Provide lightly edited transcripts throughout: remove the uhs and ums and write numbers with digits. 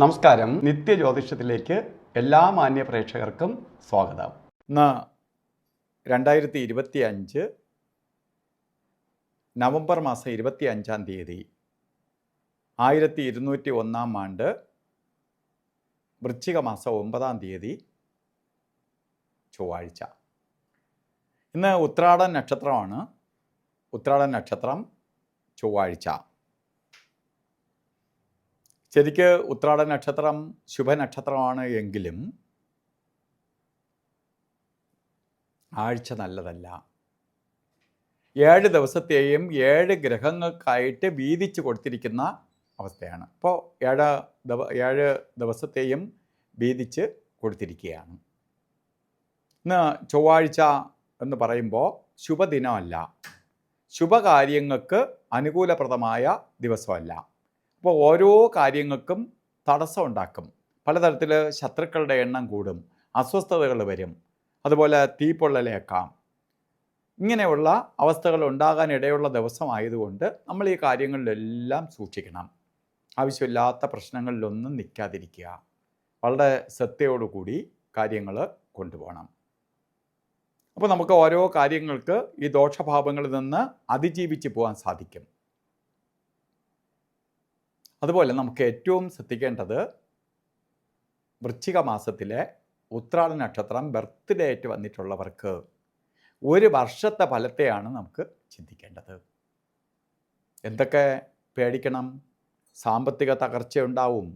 നമസ്കാരം. നിത്യജ്യോതിഷത്തിലേക്ക് എല്ലാ മാന്യ പ്രേക്ഷകർക്കും സ്വാഗതം. ഇന്ന് 2025 നവംബർ മാസം 25-ാം തീയതി 1201 ആണ്ട് വൃശ്ചിക മാസം 9-ാം തീയതി ചൊവ്വാഴ്ച. ഇന്ന് ഉത്രാടൻ നക്ഷത്രമാണ്. ഉത്രാടൻ നക്ഷത്രം ചൊവ്വാഴ്ച. ശരിക്ക് ഉത്രാടൻ നക്ഷത്രം ശുഭനക്ഷത്രമാണ് എങ്കിലും ആഴ്ച നല്ലതല്ല. 7 ദിവസത്തെയും 7 ഗ്രഹങ്ങൾക്കായിട്ട് വീതിച്ച് കൊടുത്തിരിക്കുന്ന അവസ്ഥയാണ്. അപ്പോൾ 7 ദിവസത്തെയും വീതിച്ച് കൊടുത്തിരിക്കുകയാണ്. ഇന്ന് ചൊവ്വാഴ്ച എന്ന് പറയുമ്പോൾ ശുഭദിനമല്ല, ശുഭകാര്യങ്ങൾക്ക് അനുകൂലപ്രദമായ ദിവസമല്ല. അപ്പോൾ ഓരോ കാര്യങ്ങൾക്കും തടസ്സം ഉണ്ടാക്കും. പലതരത്തിൽ ശത്രുക്കളുടെ എണ്ണം കൂടും, അസ്വസ്ഥതകൾ വരും, അതുപോലെ തീപ്പൊള്ളലേക്കാം. ഇങ്ങനെയുള്ള അവസ്ഥകൾ ഉണ്ടാകാൻ ഇടയുള്ള ദിവസമായതുകൊണ്ട് നമ്മൾ ഈ കാര്യങ്ങളിലെല്ലാം സൂക്ഷിക്കണം. ആവശ്യമില്ലാത്ത പ്രശ്നങ്ങളിലൊന്നും നിൽക്കാതിരിക്കുക. വളരെ ശ്രദ്ധയോടുകൂടി കാര്യങ്ങൾ കൊണ്ടുപോകണം. അപ്പോൾ നമുക്ക് ഓരോ കാര്യങ്ങൾക്ക് ഈ ദോഷഭാവങ്ങളിൽ നിന്ന് അതിജീവിച്ച് പോകാൻ സാധിക്കും. അതുപോലെ നമുക്ക് ഏറ്റവും ശ്രദ്ധിക്കേണ്ടത് വൃശ്ചിക മാസത്തിലെ ഉത്രാട നക്ഷത്രം ബർത്ത്ഡേ ആയിട്ട് വന്നിട്ടുള്ളവർക്ക് ഒരു വർഷത്തെ ഫലത്തെയാണ് നമുക്ക് ചിന്തിക്കേണ്ടത്. എന്തൊക്കെ പേടിക്കണം? സാമ്പത്തിക തകർച്ചയുണ്ടാവും,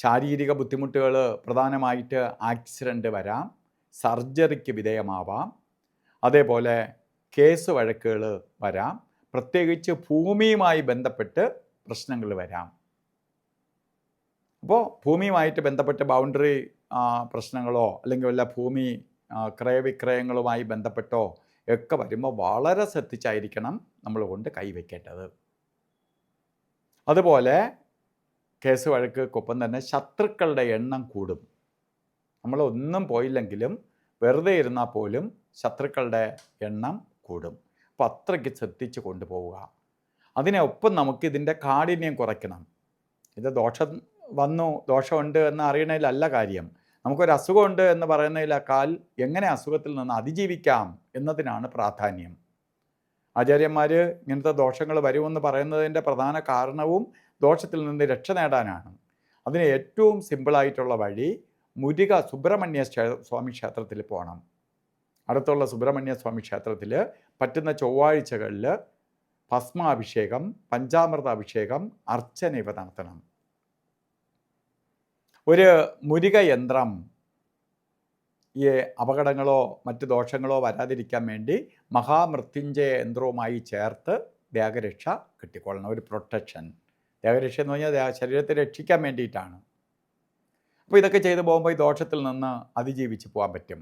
ശാരീരിക ബുദ്ധിമുട്ടുകൾ, പ്രധാനമായിട്ട് ആക്സിഡൻറ്റ് വരാം, സർജറിക്ക് വിധേയമാവാം, അതേപോലെ കേസ് വഴക്കുകൾ വരാം, പ്രത്യേകിച്ച് ഭൂമിയുമായി ബന്ധപ്പെട്ട് പ്രശ്നങ്ങൾ വരാം. അപ്പോൾ ഭൂമിയുമായിട്ട് ബന്ധപ്പെട്ട് ബൗണ്ടറി പ്രശ്നങ്ങളോ അല്ലെങ്കിൽ വല്ല ഭൂമി ക്രയവിക്രയങ്ങളുമായി ബന്ധപ്പെട്ടോ ഒക്കെ വരുമ്പോൾ വളരെ ശ്രദ്ധിച്ചായിരിക്കണം നമ്മൾ കൊണ്ട് കൈവയ്ക്കേണ്ടത്. അതുപോലെ കേസ് വഴക്കൊപ്പം തന്നെ ശത്രുക്കളുടെ എണ്ണം കൂടും. നമ്മളൊന്നും പോയില്ലെങ്കിലും വെറുതെ ഇരുന്നാൽ പോലും ശത്രുക്കളുടെ എണ്ണം കൂടും. അപ്പോൾ അത്രയ്ക്ക് ശ്രദ്ധിച്ച് കൊണ്ടുപോവുക. അതിനൊപ്പം നമുക്ക് ഇതിൻ്റെ കാഠിന്യം കുറയ്ക്കണം. ഇത് ദോഷമുണ്ട് എന്ന് അറിയണതിലല്ല കാര്യം. നമുക്കൊരു അസുഖമുണ്ട് എന്ന് പറയുന്നതിലേക്കാൾ എങ്ങനെ അസുഖത്തിൽ നിന്ന് അതിജീവിക്കാം എന്നതിനാണ് പ്രാധാന്യം. ആചാര്യന്മാർ ഇങ്ങനത്തെ ദോഷങ്ങൾ വരുമെന്ന് പറയുന്നതിൻ്റെ പ്രധാന കാരണവും ദോഷത്തിൽ നിന്ന് രക്ഷ നേടാനാണ്. അതിന് ഏറ്റവും സിമ്പിളായിട്ടുള്ള വഴി മുരുക സുബ്രഹ്മണ്യ സ്വാമി ക്ഷേത്രത്തിൽ പോകണം. അടുത്തുള്ള സുബ്രഹ്മണ്യ സ്വാമി ക്ഷേത്രത്തിൽ പറ്റുന്ന ചൊവ്വാഴ്ചകളിൽ ഭസ്മാഭിഷേകം, പഞ്ചാമൃത അഭിഷേകം, അർച്ചന ഇവ നടത്തണം. ഒരു മുരുക യന്ത്രം ഈ അപകടങ്ങളോ മറ്റ് ദോഷങ്ങളോ വരാതിരിക്കാൻ വേണ്ടി മഹാമൃത്യുഞ്ജയ യന്ത്രവുമായി ചേർത്ത് ദേഹരക്ഷ കിട്ടിക്കൊള്ളണം. ഒരു പ്രൊട്ടക്ഷൻ. ദേഹരക്ഷ എന്ന് പറഞ്ഞാൽ ശരീരത്തെ രക്ഷിക്കാൻ വേണ്ടിയിട്ടാണ്. അപ്പോൾ ഇതൊക്കെ ചെയ്തു പോകുമ്പോൾ ഈ ദോഷത്തിൽ നിന്ന് അതിജീവിച്ച് പോകാൻ പറ്റും.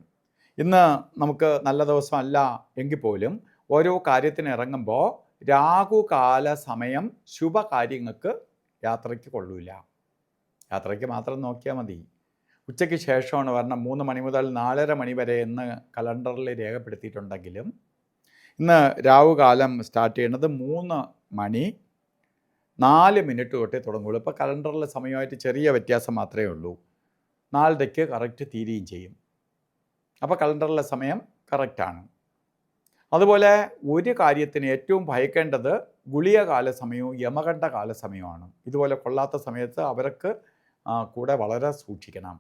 ഇന്ന് നമുക്ക് നല്ല ദിവസമല്ല എങ്കിൽ പോലും ഓരോ കാര്യത്തിന് ഇറങ്ങുമ്പോൾ രാഹുകാല സമയം ശുഭകാര്യങ്ങൾക്ക് യാത്രയ്ക്ക് കൊള്ളൂല. യാത്രയ്ക്ക് മാത്രം നോക്കിയാൽ മതി. ഉച്ചയ്ക്ക് ശേഷമാണ് വരണം. 3 മണി മുതൽ 4:30 മണി വരെ എന്ന് കലണ്ടറിൽ രേഖപ്പെടുത്തിയിട്ടുണ്ടെങ്കിലും ഇന്ന് രാഹുകാലം സ്റ്റാർട്ട് ചെയ്യുന്നത് 3 മണി 4 മിനിറ്റ് തൊട്ടേ തുടങ്ങുള്ളൂ. ഇപ്പോൾ കലണ്ടറിലെ സമയമായിട്ട് ചെറിയ വ്യത്യാസം മാത്രമേ ഉള്ളൂ. 4:30 കറക്റ്റ് തീരുകയും ചെയ്യും. അപ്പോൾ കലണ്ടറിലെ സമയം കറക്റ്റാണ്. അതുപോലെ ഒരു കാര്യത്തിന് ഏറ്റവും ഭയക്കേണ്ടത് ഗുളിക കാല സമയവും യമകണ്ഠ കാല സമയമാണ്. ഇതുപോലെ കൊള്ളാത്ത സമയത്ത് അവർക്ക് കൂടെ വളരെ സൂക്ഷിക്കണം.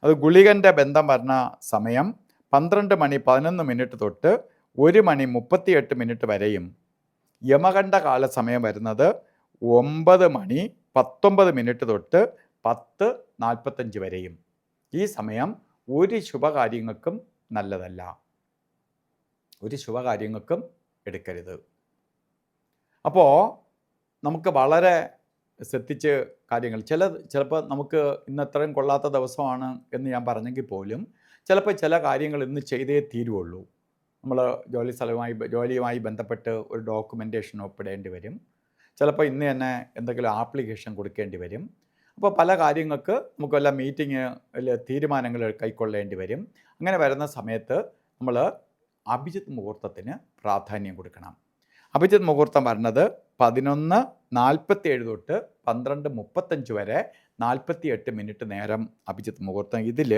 അത് ഗുളികൻ്റെ ബന്ധം വരുന്ന സമയം 12 മണി 11 മിനിറ്റ് തൊട്ട് 1 മണി 38 മിനിറ്റ് വരെയും യമകണ്ഠ കാല സമയം വരുന്നത് 9 മണി 19 മിനിറ്റ് തൊട്ട് 10:45 വരെയും. ഈ സമയം ഒരു ശുഭകാര്യങ്ങൾക്കും നല്ലതല്ല. ഒരു ശുഭകാര്യങ്ങൾക്കും എടുക്കരുത്. അപ്പോൾ നമുക്ക് വളരെ ശ്രദ്ധിച്ച് കാര്യങ്ങൾ ചിലപ്പോൾ നമുക്ക് ഇന്ന് എത്രയും കൊള്ളാത്ത ദിവസമാണ് എന്ന് ഞാൻ പറഞ്ഞെങ്കിൽ പോലും ചിലപ്പോൾ ചില കാര്യങ്ങൾ ഇന്ന് ചെയ്തേ തീരുള്ളൂ. നമ്മൾ ജോലിയുമായി ബന്ധപ്പെട്ട് ഒരു ഡോക്യുമെൻറ്റേഷൻ ഒപ്പിടേണ്ടി വരും. ചിലപ്പോൾ ഇന്ന് തന്നെ എന്തെങ്കിലും ആപ്ലിക്കേഷൻ കൊടുക്കേണ്ടി വരും. അപ്പോൾ പല കാര്യങ്ങൾക്ക് നമുക്ക് വല്ല മീറ്റിങ്ങിൽ തീരുമാനങ്ങൾ കൈക്കൊള്ളേണ്ടി വരും. അങ്ങനെ വരുന്ന സമയത്ത് നമ്മൾ അഭിജിത്ത് മുഹൂർത്തത്തിന് പ്രാധാന്യം കൊടുക്കണം. അഭിജിത്ത് മുഹൂർത്തം വരുന്നത് 11:47 തൊട്ട് 12:35 വരെ 48 മിനിറ്റ് നേരം അഭിജിത്ത് മുഹൂർത്തം. ഇതിൽ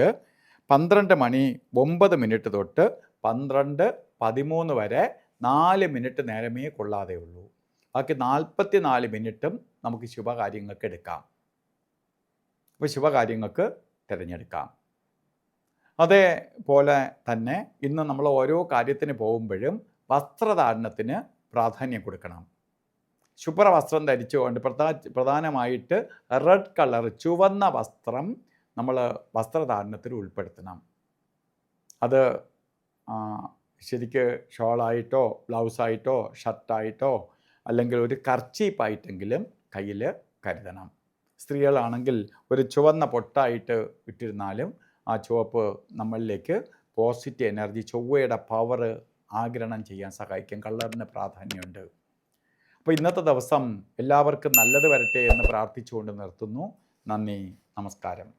12:09 തൊട്ട് 12:13 വരെ 4 മിനിറ്റ് നേരമേ കൊള്ളാതെ ഉള്ളൂ. ബാക്കി 44 മിനിറ്റും നമുക്ക് ശുഭകാര്യങ്ങൾക്ക് എടുക്കാം. അപ്പോൾ ശുഭകാര്യങ്ങൾക്ക് തിരഞ്ഞെടുക്കാം. അതേപോലെ തന്നെ ഇന്ന് നമ്മൾ ഓരോ കാര്യത്തിന് പോകുമ്പോഴും വസ്ത്രധാരണത്തിന് പ്രാധാന്യം കൊടുക്കണം. ശുഭ്രവസ്ത്രം ധരിച്ചുകൊണ്ട് പ്രധാനമായിട്ട് റെഡ് കളർ ചുവന്ന വസ്ത്രം നമ്മൾ വസ്ത്രധാരണത്തിൽ ഉൾപ്പെടുത്തണം. അത് ശരിക്ക് ഷോളായിട്ടോ ബ്ലൗസായിട്ടോ ഷർട്ടായിട്ടോ അല്ലെങ്കിൽ ഒരു കർച്ചീപ്പായിട്ടെങ്കിലും കയ്യിൽ കരുതണം. സ്ത്രീകളാണെങ്കിൽ ഒരു ചുവന്ന പൊട്ടായിട്ട് ഇട്ടിരുന്നാലും ആ ചുവപ്പ് നമ്മളിലേക്ക് പോസിറ്റീവ് എനർജി, ചൊവ്വയുടെ പവർ ആഗിരണം ചെയ്യാൻ സഹായിക്കും. കളറിന് പ്രാധാന്യമുണ്ട്. അപ്പോൾ ഇന്നത്തെ ദിവസം എല്ലാവർക്കും നല്ലത് വരട്ടെ എന്ന് പ്രാർത്ഥിച്ചുകൊണ്ട് നിർത്തുന്നു. നന്ദി, നമസ്കാരം.